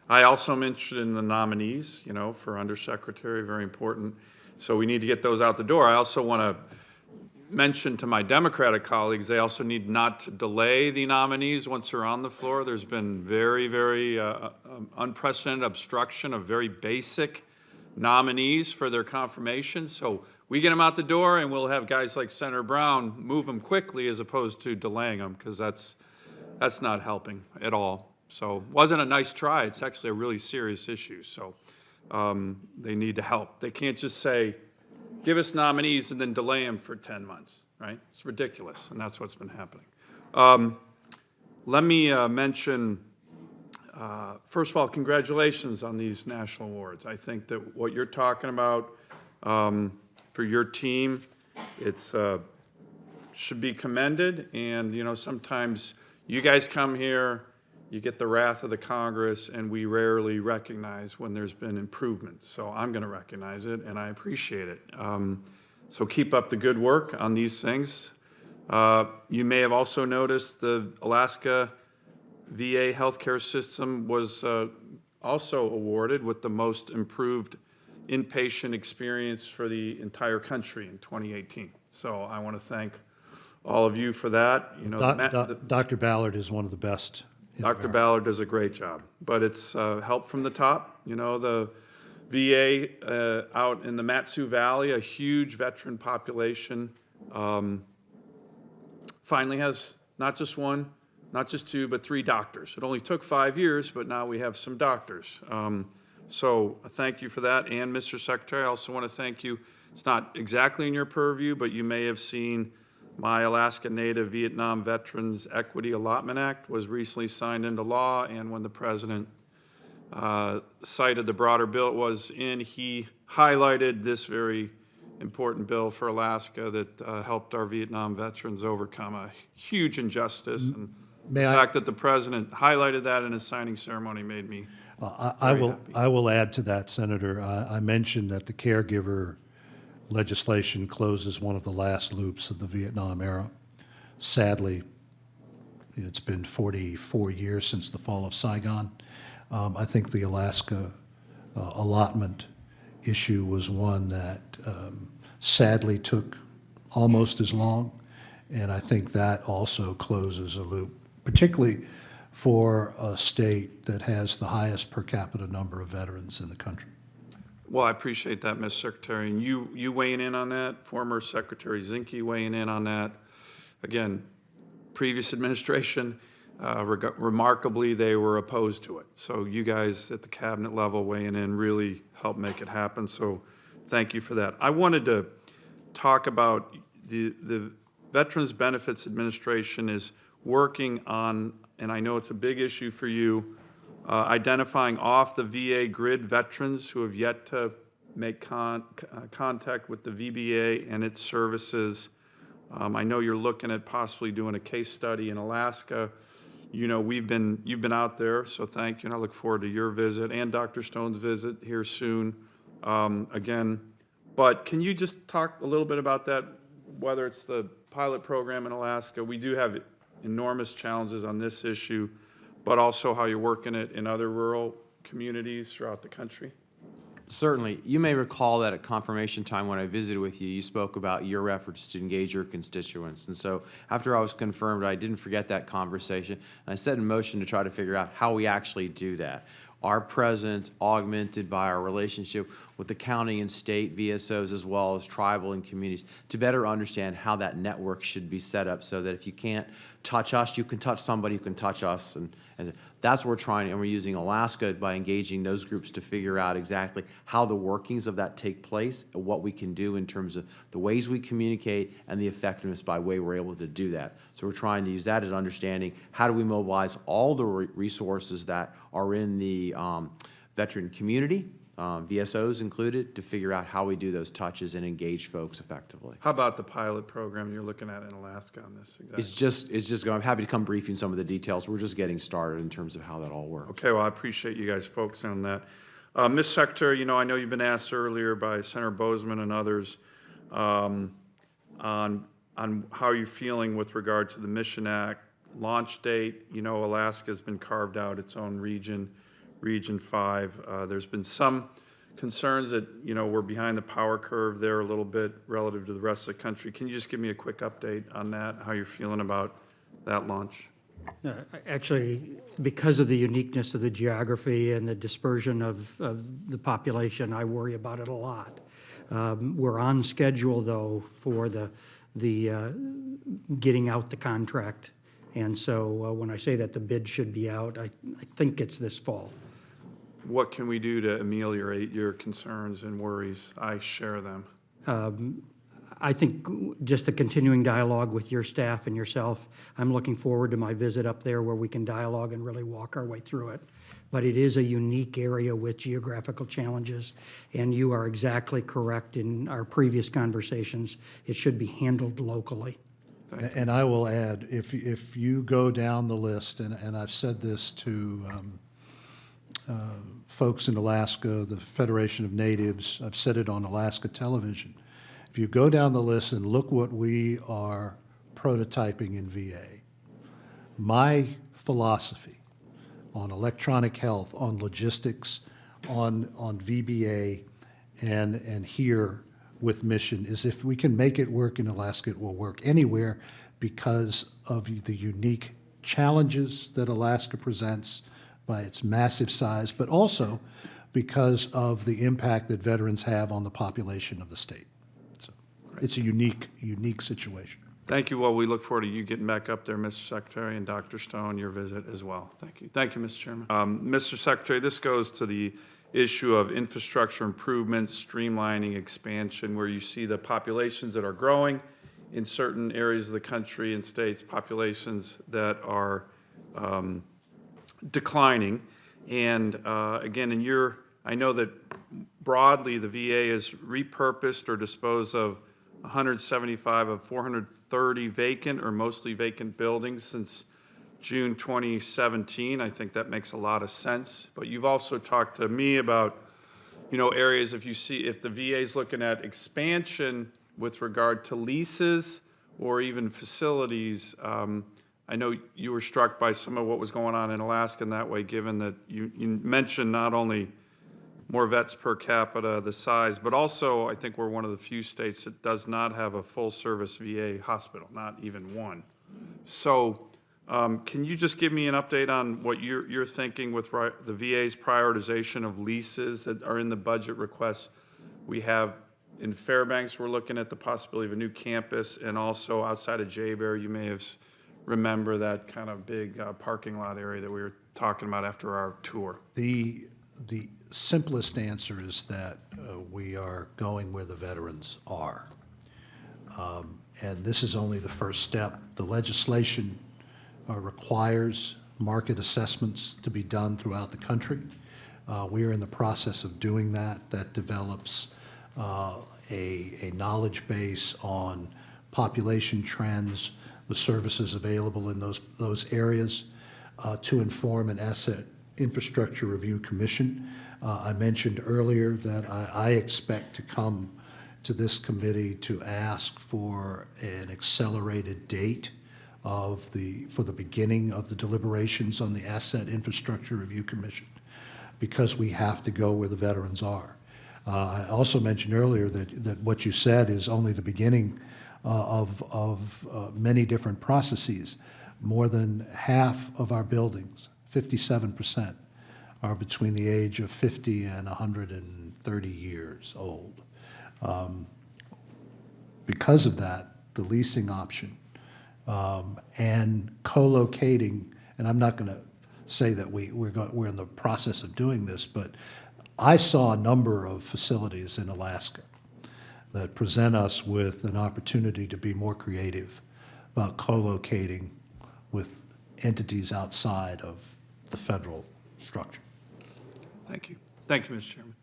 I also am interested in the nominees, for undersecretary, very important. So we need to get those out the door. I also want to mention to my Democratic colleagues, they also need not to delay the nominees once they're on the floor. There's been very unprecedented obstruction of very basic nominees for their confirmation. So we get them out the door and we'll have guys like Senator Brown move them quickly as opposed to delaying them, because that's not helping at all. So it wasn't a nice try. It's actually a really serious issue. So they need to help. They can't just say, give us nominees and then delay them for 10 months, right? It's ridiculous, and that's what's been happening. Let me mention, first of all, congratulations on these national awards. I think that what you're talking about for your team, it's should be commended. And, sometimes you guys come here, you get the wrath of the Congress, and we rarely recognize when there's been improvement. So I'm going to recognize it, and I appreciate it. So keep up the good work on these things. You may have also noticed the Alaska VA healthcare system was also awarded with the most improved inpatient experience for the entire country in 2018. So I want to thank all of you for that. Dr. Ballard is one of the best. Dr. Ballard does a great job, but it's help from the top. The VA out in the Mat-Su Valley, a huge veteran population, finally has not just one, not just two, but 3 doctors. It only took 5 years, but now we have some doctors. So thank you for that. And Mr. Secretary, I also want to thank you. It's not exactly in your purview, but you may have seen my Alaska Native Vietnam Veterans Equity Allotment Act was recently signed into law, and when the President cited the broader bill it was in, he highlighted this very important bill for Alaska that helped our Vietnam veterans overcome a huge injustice. And the fact that the President highlighted that in his signing ceremony made me happy. I will add to that, Senator. I mentioned that the caregiver legislation closes one of the last loops of the Vietnam era. Sadly, it's been 44 years since the fall of Saigon. I think the Alaska allotment issue was one that sadly took almost as long, and I think that also closes a loop, particularly for a state that has the highest per capita number of veterans in the country. Well, I appreciate that, Mr. Secretary. And you weighing in on that, former Secretary Zinke weighing in on that. Again, previous administration, remarkably, they were opposed to it. So you guys at the cabinet level weighing in really helped make it happen. So thank you for that. I wanted to talk about the Veterans Benefits Administration is working on, and I know it's a big issue for you, identifying off the VA grid veterans who have yet to make contact with the VBA and its services. I know you're looking at possibly doing a case study in Alaska. You've been out there, so thank you, and I look forward to your visit and Dr. Stone's visit here soon again. But can you just talk a little bit about that, whether it's the pilot program in Alaska? We do have enormous challenges on this issue, but also how you're working it in other rural communities throughout the country. Certainly. You may recall that at confirmation time when I visited with you, you spoke about your efforts to engage your constituents. And so after I was confirmed, I didn't forget that conversation, and I set in motion to try to figure out how we actually do that. Our presence augmented by our relationship with the county and state VSOs as well as tribal and communities to better understand how that network should be set up so that if you can't touch us, you can touch somebody who can touch us. And that's what we're trying, and we're using Alaska by engaging those groups to figure out exactly how the workings of that take place and what we can do in terms of the ways we communicate and the effectiveness by way we're able to do that. So we're trying to use that as understanding how do we mobilize all the resources that are in the veteran community, VSOs included, to figure out how we do those touches and engage folks effectively. How about the pilot program you're looking at in Alaska on this? Exactly? It's just going. I'm happy to come brief you some of the details. We're just getting started in terms of how that all works. Okay, well, I appreciate you guys focusing on that. Ms. Secretary, I know you've been asked earlier by Senator Bozeman and others on how you're feeling with regard to the Mission Act launch date. Alaska's been carved out its own region Region 5. There's been some concerns that, we're behind the power curve there a little bit relative to the rest of the country. Can you just give me a quick update on that, how you're feeling about that launch? Actually, because of the uniqueness of the geography and the dispersion of the population, I worry about it a lot. We're on schedule, though, for the getting out the contract. And so when I say that the bid should be out, I think it's this fall. What can we do to ameliorate your concerns and worries? I share them. I think just a continuing dialogue with your staff and yourself. I'm looking forward to my visit up there where we can dialogue and really walk our way through it. But it is a unique area with geographical challenges, and you are exactly correct in our previous conversations. It should be handled locally. And I will add, if you go down the list, and I've said this to folks in Alaska, the Federation of Natives, I've said it on Alaska television. If you go down the list and look what we are prototyping in VA, my philosophy on electronic health, on logistics, on VBA, and here with Mission is if we can make it work in Alaska, it will work anywhere because of the unique challenges that Alaska presents by its massive size, but also because of the impact that veterans have on the population of the state. So it's a unique situation. Thank you. Well, we look forward to you getting back up there, Mr. Secretary, and Dr. Stone, your visit as well. Thank you. Thank you, Mr. Chairman. Mr. Secretary, this goes to the issue of infrastructure improvements, streamlining, expansion, where you see the populations that are growing in certain areas of the country and states, populations that are declining. And again, I know that broadly the VA has repurposed or disposed of 175 of 430 vacant or mostly vacant buildings since June 2017. I think that makes a lot of sense. But you've also talked to me about, areas if the VA is looking at expansion with regard to leases or even facilities. I know you were struck by some of what was going on in Alaska in that way, given that you mentioned not only more vets per capita, the size, but also I think we're one of the few states that does not have a full-service VA hospital, not even one. So can you just give me an update on what you're thinking with the VA's prioritization of leases that are in the budget requests? We have in Fairbanks, we're looking at the possibility of a new campus, and also outside of Jay-Bear, you may have remember that kind of big parking lot area that we were talking about after our tour. The simplest answer is that we are going where the veterans are. And this is only the first step. The legislation requires market assessments to be done throughout the country. We are in the process of doing that. That develops a knowledge base on population trends, the services available in those areas to inform an asset infrastructure review commission. I mentioned earlier that I expect to come to this committee to ask for an accelerated date for the beginning of the deliberations on the Asset Infrastructure Review Commission, because we have to go where the veterans are. I also mentioned earlier that what you said is only the beginning of many different processes. More than half of our buildings, 57%, are between the age of 50 and 130 years old. Because of that, the leasing option and co-locating, and I'm not going to say that we're in the process of doing this, but I saw a number of facilities in Alaska that present us with an opportunity to be more creative about co-locating with entities outside of the federal structure. Thank you. Thank you, Mr. Chairman.